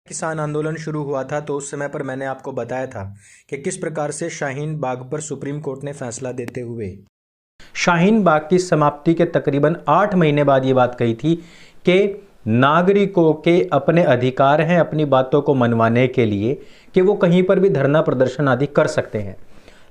किसान आंदोलन शुरू हुआ था तो उस समय पर मैंने आपको बताया था कि किस प्रकार से शाहीन बाग पर सुप्रीम कोर्ट ने फैसला देते हुए शाहीन बाग की समाप्ति के तकरीबन 8 महीने बाद ये बात कही थी कि नागरिकों के अपने अधिकार हैं अपनी बातों को मनवाने के लिए कि वो कहीं पर भी धरना प्रदर्शन आदि कर सकते हैं,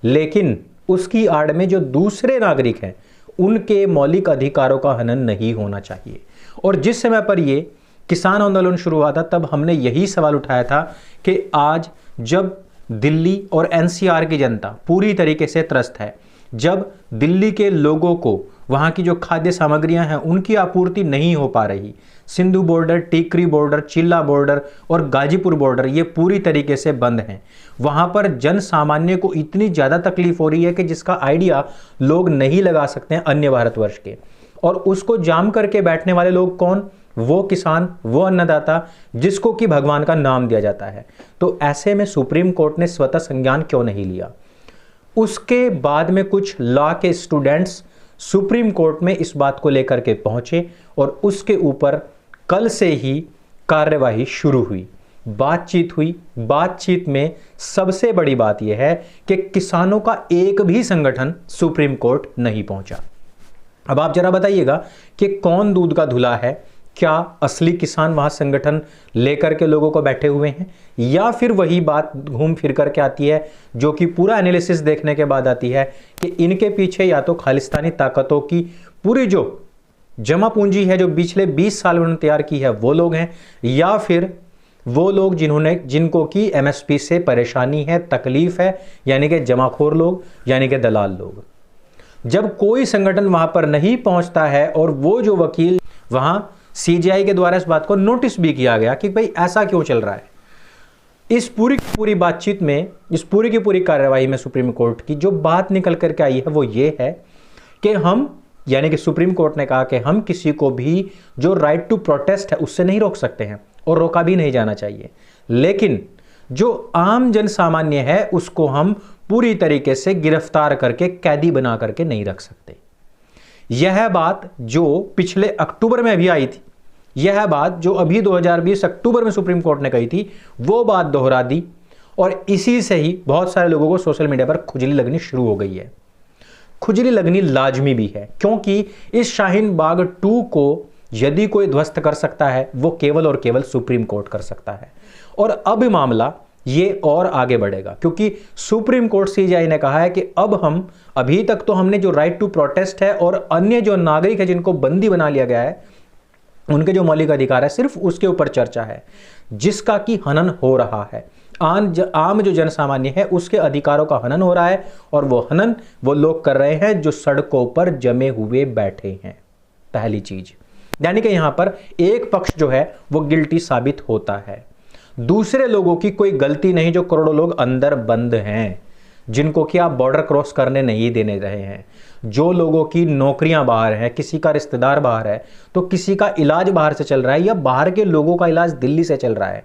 लेकिन उसकी आड़ में जो दूसरे नागरिक हैं उनके मौलिक अधिकारों का हनन नहीं होना चाहिए। और जिस समय पर ये किसान आंदोलन शुरू हुआ था तब हमने यही सवाल उठाया था कि आज जब दिल्ली और एनसीआर की जनता पूरी तरीके से त्रस्त है, जब दिल्ली के लोगों को वहाँ की जो खाद्य सामग्रियां हैं उनकी आपूर्ति नहीं हो पा रही, सिंधु बॉर्डर, टीकरी बॉर्डर, चिल्ला बॉर्डर और गाजीपुर बॉर्डर ये पूरी तरीके से बंद हैं, वहाँ पर जन सामान्य को इतनी ज़्यादा तकलीफ हो रही है कि जिसका आइडिया लोग नहीं लगा सकते हैं अन्य भारतवर्ष के। और उसको जाम करके बैठने वाले लोग कौन? वो किसान, वो अन्नदाता जिसको कि भगवान का नाम दिया जाता है। तो ऐसे में सुप्रीम कोर्ट ने स्वतः संज्ञान क्यों नहीं लिया? उसके बाद में कुछ लॉ के स्टूडेंट्स सुप्रीम कोर्ट में इस बात को लेकर के पहुंचे और उसके ऊपर कल से ही कार्यवाही शुरू हुई, बातचीत हुई। बातचीत में सबसे बड़ी बात यह है कि किसानों का एक भी संगठन सुप्रीम कोर्ट नहीं पहुंचा। अब आप जरा बताइएगा कि कौन दूध का धुला है? क्या असली किसान वहां संगठन लेकर के लोगों को बैठे हुए हैं, या फिर वही बात घूम फिर करके आती है जो कि पूरा एनालिसिस देखने के बाद आती है कि इनके पीछे या तो खालिस्तानी ताकतों की पूरी जो जमा पूंजी है जो पिछले 20 साल में तैयार की है वो लोग हैं, या फिर वो लोग जिनको कि एमएसपी से परेशानी है, तकलीफ है, यानी कि जमाखोर लोग, यानी कि दलाल लोग। जब कोई संगठन वहां पर नहीं पहुंचता है और वो जो वकील वहां सीजीआई के द्वारा इस बात को नोटिस भी किया गया कि भाई ऐसा क्यों चल रहा है, इस पूरी बातचीत में, इस पूरी की पूरी कार्यवाही में सुप्रीम कोर्ट की जो बात निकल करके आई है वो ये है कि हम, यानी कि सुप्रीम कोर्ट ने कहा कि हम किसी को भी जो राइट टू प्रोटेस्ट है उससे नहीं रोक सकते हैं और रोका भी नहीं जाना चाहिए, लेकिन जो आम जन सामान्य है उसको हम पूरी तरीके से गिरफ्तार करके कैदी बना करके नहीं रख सकते। यह बात जो पिछले अक्टूबर में भी आई थी, यह बात जो अभी 2020 अक्टूबर में सुप्रीम कोर्ट ने कही थी, वो बात दोहरा दी और इसी से ही बहुत सारे लोगों को सोशल मीडिया पर खुजली लगनी शुरू हो गई है। खुजली लगनी लाजमी भी है, क्योंकि इस शाहीन बाग 2 को यदि कोई ध्वस्त कर सकता है वो केवल और केवल सुप्रीम कोर्ट कर सकता है। और अब मामला ये और आगे बढ़ेगा, क्योंकि सुप्रीम कोर्ट सीजीआई ने कहा है कि अब हम, अभी तक तो हमने जो राइट टू प्रोटेस्ट है और अन्य जो नागरिक है जिनको बंदी बना लिया गया है उनके जो मौलिक अधिकार है सिर्फ उसके ऊपर चर्चा है, जिसका कि हनन हो रहा है। आम जो जन सामान्य है उसके अधिकारों का हनन हो रहा है, और वो हनन वो लोग कर रहे हैं जो सड़कों पर जमे हुए बैठे हैं। पहली चीज, यानी कि यहां पर एक पक्ष जो है वो गिल्टी साबित होता है, दूसरे लोगों की कोई गलती नहीं, जो करोड़ों लोग अंदर बंद हैं जिनको कि आप बॉर्डर क्रॉस करने नहीं देने रहे हैं, जो लोगों की नौकरियां बाहर हैं, किसी का रिश्तेदार बाहर है तो किसी का इलाज बाहर से चल रहा है, या बाहर के लोगों का इलाज दिल्ली से चल रहा है,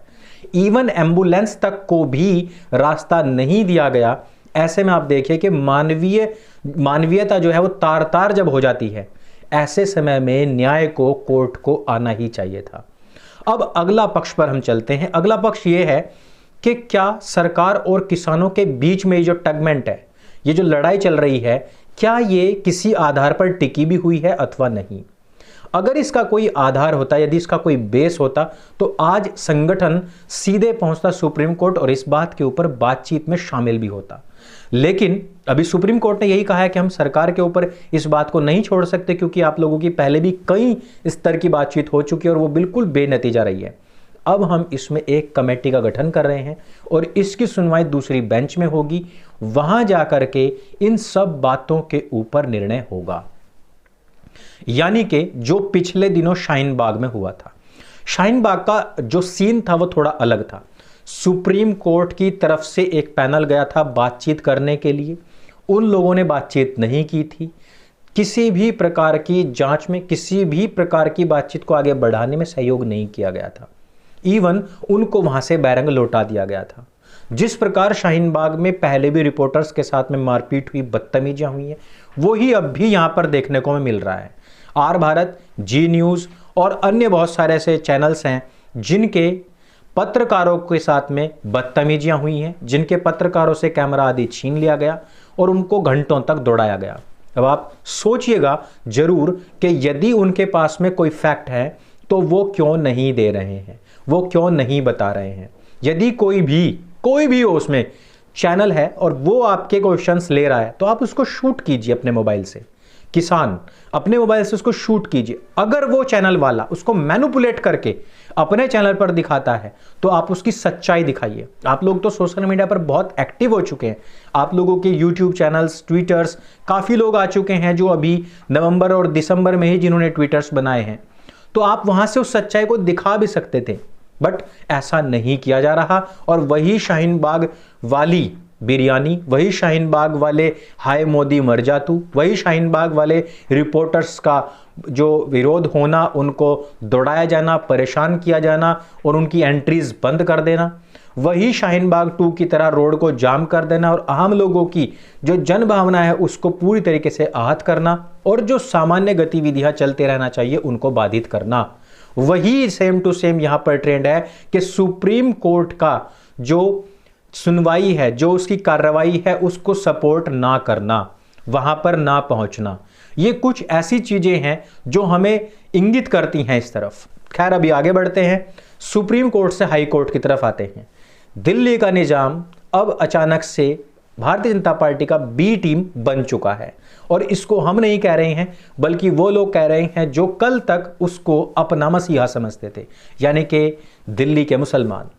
इवन एम्बुलेंस तक को भी रास्ता नहीं दिया गया। ऐसे में आप देखिए कि मानवीयता जो है वो तार तार जब हो जाती है, ऐसे समय में न्याय को, कोर्ट को आना ही चाहिए था। अब अगला पक्ष पर हम चलते हैं। अगला पक्ष ये है कि क्या सरकार और किसानों के बीच में ये जो टगमेंट है, ये जो लड़ाई चल रही है, क्या ये किसी आधार पर टिकी भी हुई है अथवा नहीं? अगर इसका कोई आधार होता, यदि इसका कोई बेस होता, तो आज संगठन सीधे पहुंचता सुप्रीम कोर्ट और इस बात के ऊपर बातचीत में शामिल भी होता। लेकिन अभी सुप्रीम कोर्ट ने यही कहा है कि हम सरकार के ऊपर इस बात को नहीं छोड़ सकते, क्योंकि आप लोगों की पहले भी कई स्तर की बातचीत हो चुकी है और वो बिल्कुल बेनतीजा रही है। अब हम इसमें एक कमेटी का गठन कर रहे हैं और इसकी सुनवाई दूसरी बेंच में होगी, वहां जाकर के इन सब बातों के ऊपर निर्णय होगा। यानी कि जो पिछले दिनों शाहीन बाग में हुआ था, शाहीन बाग का जो सीन था वो थोड़ा अलग था। सुप्रीम कोर्ट की तरफ से एक पैनल गया था बातचीत करने के लिए, उन लोगों ने बातचीत नहीं की थी, किसी भी प्रकार की जांच में, किसी भी प्रकार की बातचीत को आगे बढ़ाने में सहयोग नहीं किया गया था। इवन उनको वहां से बैरंग लौटा दिया गया था। जिस प्रकार शाहीन बाग में पहले भी रिपोर्टर्स के साथ में मारपीट हुई, बदतमीजियां हुई हैं, वही अब भी यहां पर देखने को मिल रहा है। आर भारत, जी न्यूज़ और अन्य बहुत सारे ऐसे चैनल्स हैं जिनके पत्रकारों के साथ में बदतमीजियां हुई हैं, जिनके पत्रकारों से कैमरा आदि छीन लिया गया और उनको घंटों तक दौड़ाया गया। अब आप सोचिएगा जरूर कि यदि उनके पास में कोई फैक्ट है तो वो क्यों नहीं दे रहे हैं, वो क्यों नहीं बता रहे हैं। यदि कोई भी हो उसमें चैनल है और वो आपके क्वेश्चंस ले रहा है तो आप उसको शूट कीजिए अपने मोबाइल से, किसान अपने मोबाइल से उसको शूट कीजिए। अगर वो चैनल वाला उसको मैनिपुलेट करके अपने चैनल पर दिखाता है तो आप उसकी सच्चाई दिखाइए। आप लोग तो सोशल मीडिया पर बहुत एक्टिव हो चुके हैं, आप लोगों के यूट्यूब चैनल्स, ट्विटर्स, काफ़ी लोग आ चुके हैं जो अभी नवंबर और दिसंबर में ही जिन्होंने ट्विटर्स बनाए हैं, तो आप वहां से उस सच्चाई को दिखा भी सकते थे, बट ऐसा नहीं किया जा रहा। और वही शाहीन बाग वाली बिरयानी, वही शाहीन बाग वाले हाय मोदी मर जा तू, वही शाहीन बाग वाले रिपोर्टर्स का जो विरोध होना, उनको दौड़ाया जाना, परेशान किया जाना और उनकी एंट्रीज बंद कर देना, वही शाहीन बाग 2 की तरह रोड को जाम कर देना और आम लोगों की जो जन भावना है उसको पूरी तरीके से आहत करना और जो सामान्य गतिविधियां चलते रहना चाहिए उनको बाधित करना, वही सेम टू सेम यहां पर ट्रेंड है कि सुप्रीम कोर्ट का जो सुनवाई है, जो उसकी कार्रवाई है, उसको सपोर्ट ना करना, वहां पर ना पहुंचना। ये कुछ ऐसी चीजें हैं जो हमें इंगित करती हैं इस तरफ। खैर अभी आगे बढ़ते हैं, सुप्रीम कोर्ट से हाई कोर्ट की तरफ आते हैं। दिल्ली का निजाम अब अचानक से भारतीय जनता पार्टी का बी टीम बन चुका है और इसको हम नहीं कह रहे हैं बल्कि वो लोग कह रहे हैं जो कल तक उसको अपना मसीहा समझते थे, यानी कि दिल्ली के मुसलमान।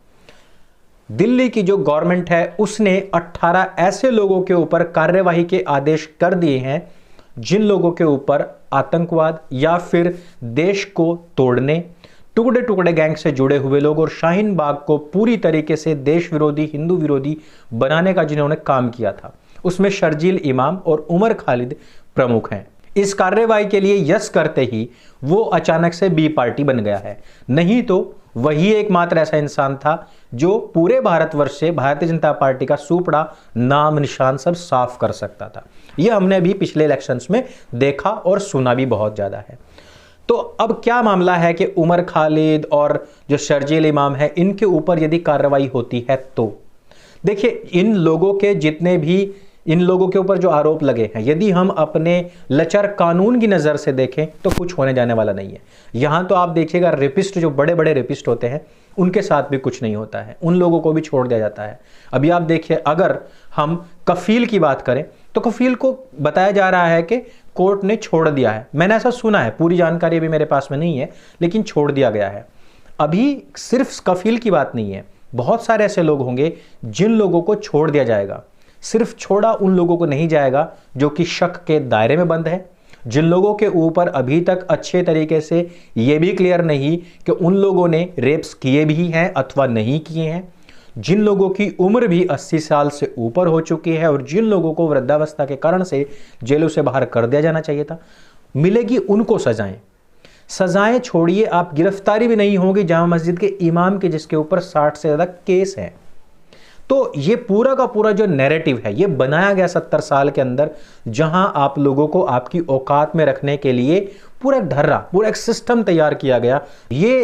दिल्ली की जो गवर्नमेंट है उसने 18 ऐसे लोगों के ऊपर कार्यवाही के आदेश कर दिए हैं जिन लोगों के ऊपर आतंकवाद या फिर देश को तोड़ने, टुकड़े टुकड़े गैंग से जुड़े हुए लोग और शाहीन बाग को पूरी तरीके से देश विरोधी, हिंदू विरोधी बनाने का जिन्होंने काम किया था, उसमें शर्जील इमाम और उमर खालिद प्रमुख हैं। इस कार्रवाई के लिए यस करते ही वो अचानक से बी पार्टी बन गया है, नहीं तो वही एकमात्र ऐसा इंसान था जो पूरे भारतवर्ष से भारतीय जनता पार्टी का सुपड़ा, नाम निशान सब साफ कर सकता था। यह हमने अभी पिछले इलेक्शंस में देखा और सुना भी बहुत ज्यादा है। तो अब क्या मामला है कि उमर खालिद और जो शर्जील इमाम है इनके ऊपर यदि कार्रवाई होती है तो देखिए इन लोगों के ऊपर जो आरोप लगे हैं, यदि हम अपने लचर कानून की नज़र से देखें तो कुछ होने जाने वाला नहीं है। यहाँ तो आप देखिएगा रेपिस्ट, जो बड़े बड़े रेपिस्ट होते हैं उनके साथ भी कुछ नहीं होता है, उन लोगों को भी छोड़ दिया जाता है। अभी आप देखिए, अगर हम कफील की बात करें तो कफील को बताया जा रहा है कि कोर्ट ने छोड़ दिया है, मैंने ऐसा सुना है, पूरी जानकारी अभी मेरे पास में नहीं है, लेकिन छोड़ दिया गया है। अभी सिर्फ कफील की बात नहीं है, बहुत सारे ऐसे लोग होंगे जिन लोगों को छोड़ दिया जाएगा। सिर्फ छोड़ा उन लोगों को नहीं जाएगा जो कि शक के दायरे में बंद है, जिन लोगों के ऊपर अभी तक अच्छे तरीके से यह भी क्लियर नहीं कि उन लोगों ने रेप्स किए भी हैं अथवा नहीं किए हैं, जिन लोगों की उम्र भी 80 साल से ऊपर हो चुकी है और जिन लोगों को वृद्धावस्था के कारण से जेलों से बाहर कर दिया जाना चाहिए था, मिलेगी उनको सजाएं छोड़िए, आप गिरफ्तारी भी नहीं होगी जामा मस्जिद के इमाम के जिसके ऊपर 60 से ज्यादा केस हैं। तो ये पूरा का पूरा जो नैरेटिव है ये बनाया गया 70 साल के अंदर, जहां आप लोगों को आपकी औकात में रखने के लिए पूरा पूरा एक सिस्टम तैयार किया गया। ये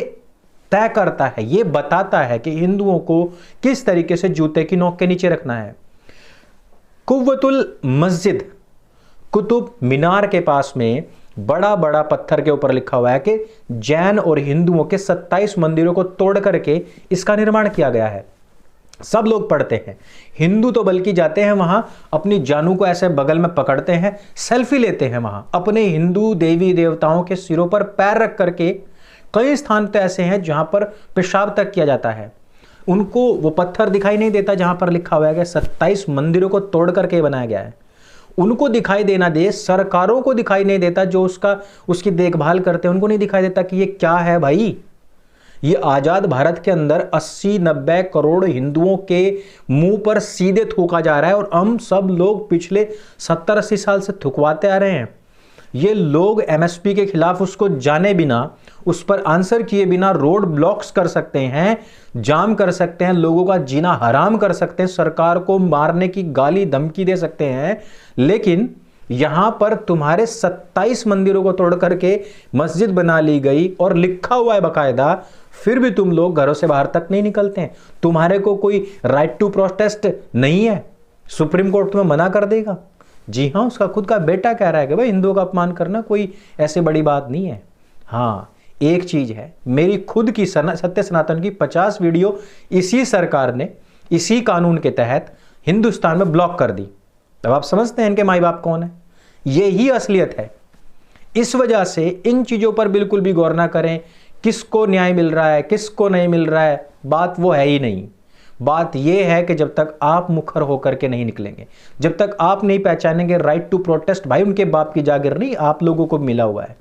तय करता है, ये बताता है कि हिंदुओं को किस तरीके से जूते की नोक के नीचे रखना है। कुव्वतुल मस्जिद, कुतुब मीनार के पास में बड़ा बड़ा पत्थर के ऊपर लिखा हुआ है कि जैन और हिंदुओं के 27 मंदिरों को तोड़ करके इसका निर्माण किया गया है। सब लोग पढ़ते हैं, हिंदू तो बल्कि जाते हैं वहां, अपनी जानू को ऐसे बगल में पकड़ते हैं, सेल्फी लेते हैं वहां, अपने हिंदू देवी देवताओं के सिरों पर पैर रख करके। कई स्थान तो ऐसे हैं जहां पर पेशाब तक किया जाता है, उनको वो पत्थर दिखाई नहीं देता जहां पर लिखा हुआ है कि 27 मंदिरों को तोड़ करके बनाया गया है। उनको दिखाई देना दे, सरकारों को दिखाई नहीं देता जो उसकी देखभाल करते हैं, उनको नहीं दिखाई देता कि ये क्या है भाई। ये आजाद भारत के अंदर 80-90 करोड़ हिंदुओं के मुंह पर सीधे थूका जा रहा है और हम सब लोग पिछले 70-80 साल से थुकवाते आ रहे हैं। ये लोग एमएसपी के खिलाफ उसको जाने बिना, उस पर आंसर किए बिना रोड ब्लॉक्स कर सकते हैं, जाम कर सकते हैं, लोगों का जीना हराम कर सकते हैं, सरकार को मारने की गाली धमकी दे सकते हैं, लेकिन यहां पर तुम्हारे 27 मंदिरों को तोड़ करके मस्जिद बना ली गई और लिखा हुआ है बकायदा, फिर भी तुम लोग घरों से बाहर तक नहीं निकलते हैं। तुम्हारे को कोई राइट टू प्रोटेस्ट नहीं है, सुप्रीम कोर्ट तुम्हें मना कर देगा। जी हाँ, उसका खुद का बेटा कह रहा है कि भाई हिंदुओं का अपमान करना कोई ऐसे बड़ी बात नहीं है। हाँ, एक चीज है, मेरी खुद की सत्य सनातन की 50 वीडियो इसी सरकार ने इसी कानून के तहत हिंदुस्तान में ब्लॉक कर दी। तब आप समझते हैं इनके माई बाप कौन है। ये ही असलियत है। इस वजह से इन चीजों पर बिल्कुल भी गौर ना करें, किसको न्याय मिल रहा है किसको नहीं मिल रहा है, बात वो है ही नहीं। बात यह है कि जब तक आप मुखर होकर के नहीं निकलेंगे, जब तक आप नहीं पहचानेंगे राइट टू प्रोटेस्ट भाई उनके बाप की जागीर नहीं, आप लोगों को मिला हुआ है,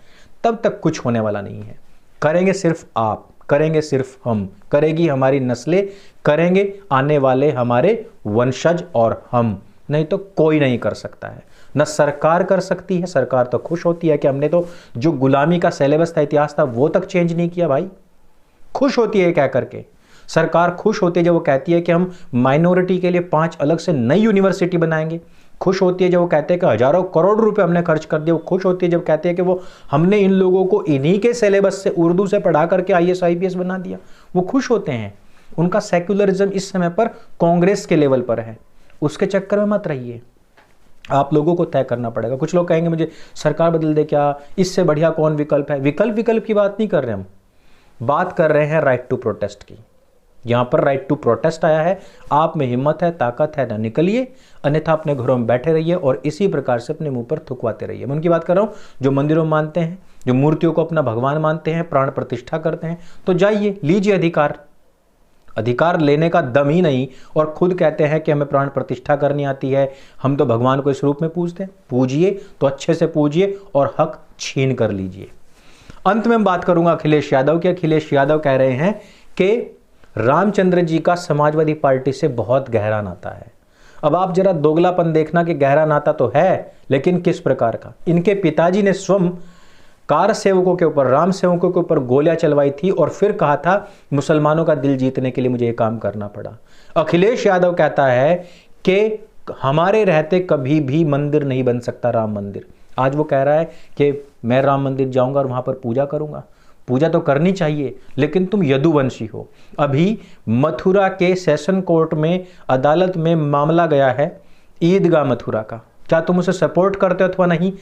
तब तक कुछ होने वाला नहीं है। करेंगे सिर्फ आप, करेंगे सिर्फ हम, करेगी हमारी नस्लें, करेंगे आने वाले हमारे वंशज और हम, नहीं तो कोई नहीं कर सकता है। न सरकार कर सकती है, सरकार तो खुश होती है कि हमने तो जो गुलामी का सिलेबस था, इतिहास था, वो तक चेंज नहीं किया भाई। खुश होती है कह करके सरकार, खुश होती है जब वो कहती है कि हम माइनॉरिटी के लिए 5 अलग से नई यूनिवर्सिटी बनाएंगे। खुश होती है जब वो कहते हैं कि हजारों करोड़ रुपए हमने खर्च कर दिए। वो खुश होती है जब कहते हैं कि वो हमने इन लोगों को इन्हीं के सिलेबस से उर्दू से पढ़ा करके IAS IPS बना दिया। वो खुश होते हैं। उनका सेक्युलरिज्म इस समय पर कांग्रेस के लेवल पर है। उसके चक्कर में मत रहिए, आप लोगों को तय करना पड़ेगा। कुछ लोग कहेंगे मुझे सरकार बदल दे क्या, इससे बढ़िया कौन विकल्प है। विकल्प की बात नहीं कर रहे हम, बात कर रहे हैं राइट टू प्रोटेस्ट की। यहां पर राइट टू प्रोटेस्ट आया है, आप में हिम्मत है, ताकत है, ना निकलिए, अन्यथा अपने घरों में बैठे रहिए और इसी प्रकार से अपने मुंह पर थुकवाते रहिए। मैं उनकी बात कर रहा हूं जो मंदिरों में मानते हैं, जो मूर्तियों को अपना भगवान मानते हैं, प्राण प्रतिष्ठा करते हैं, तो जाइए लीजिए अधिकार लेने का दम ही नहीं, और खुद कहते हैं कि हमें प्राण प्रतिष्ठा करनी आती है, हम तो भगवान को इस रूप में पूजते हैं। पूजिए तो अच्छे से पूजिए और हक छीन कर लीजिए। अंत में बात करूंगा अखिलेश यादव की। अखिलेश यादव कह रहे हैं कि रामचंद्र जी का समाजवादी पार्टी से बहुत गहरा नाता है। अब आप जरा दोगलापन देखना कि गहरा नाता तो है, लेकिन किस प्रकार का। इनके पिताजी ने स्वयं कार सेवकों के ऊपर, राम सेवकों के ऊपर गोलियां चलवाई थी और फिर कहा था मुसलमानों का दिल जीतने के लिए मुझे ये काम करना पड़ा। अखिलेश यादव कहता है कि हमारे रहते कभी भी मंदिर नहीं बन सकता, राम मंदिर। आज वो कह रहा है कि मैं राम मंदिर जाऊंगा और वहां पर पूजा करूंगा। पूजा तो करनी चाहिए, लेकिन तुम यदुवंशी हो। अभी मथुरा के सेशन कोर्ट में, अदालत में मामला गया है ईदगाह मथुरा का, क्या तुम उसे सपोर्ट करते हो अथवा नहीं।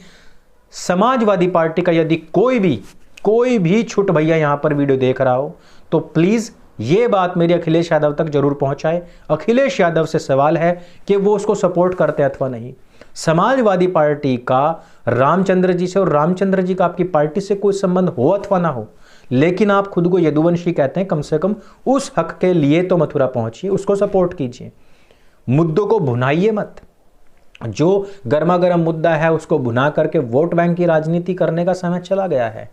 समाजवादी पार्टी का यदि कोई भी छुट भैया यहां पर वीडियो देख रहा हो तो प्लीज ये बात मेरी अखिलेश यादव तक जरूर पहुंचाए। अखिलेश यादव से सवाल है कि वो उसको सपोर्ट करते हैं अथवा नहीं। समाजवादी पार्टी का रामचंद्र जी से और रामचंद्र जी का आपकी पार्टी से कोई संबंध हो अथवा ना हो, लेकिन आप खुद को यदुवंशी कहते हैं, कम से कम उस हक के लिए तो मथुरा पहुंचिए, उसको सपोर्ट कीजिए। मुद्दों को भुनाइए मत। जो गर्मा गर्म मुद्दा है उसको भुना करके वोट बैंक की राजनीति करने का समय चला गया है।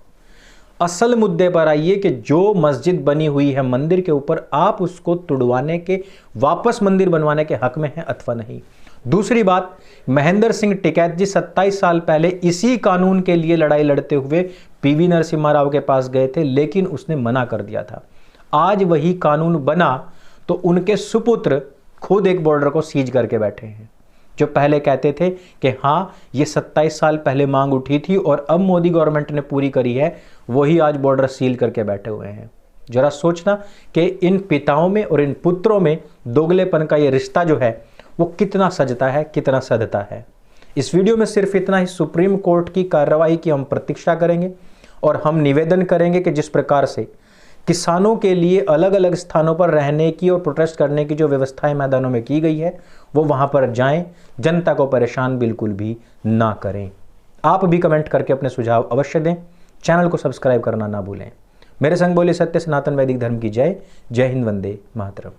असल मुद्दे पर आइए कि जो मस्जिद बनी हुई है मंदिर के ऊपर, आप उसको तुड़वाने के, वापस मंदिर बनवाने के हक में है अथवा नहीं। दूसरी बात, महेंद्र सिंह टिकैत जी 27 साल पहले इसी कानून के लिए लड़ाई लड़ते हुए PV नरसिम्हा राव के पास गए थे, लेकिन उसने मना कर दिया था। आज वही कानून बना तो उनके सुपुत्र खुद एक बॉर्डर को सीज करके बैठे हैं। जो पहले कहते थे कि हाँ ये 27 साल पहले मांग उठी थी और अब मोदी गवर्नमेंट ने पूरी करी है, वही आज बॉर्डर सील करके बैठे हुए हैं। जरा सोचना कि इन पिताओं में और इन पुत्रों में दोगलेपन का ये रिश्ता जो है वो कितना सजता है, कितना सधता है। इस वीडियो में सिर्फ इतना ही। सुप्रीम कोर्ट की कार्रवाई की हम प्रतीक्षा करेंगे और हम निवेदन करेंगे कि जिस प्रकार से किसानों के लिए अलग अलग स्थानों पर रहने की और प्रोटेस्ट करने की जो व्यवस्थाएं मैदानों में की गई है, वो वहां पर जाएं, जनता को परेशान बिल्कुल भी ना करें। आप भी कमेंट करके अपने सुझाव अवश्य दें। चैनल को सब्सक्राइब करना ना भूलें। मेरे संग बोले सत्य सनातन वैदिक धर्म की जय। जय हिंद, वंदे मातरम।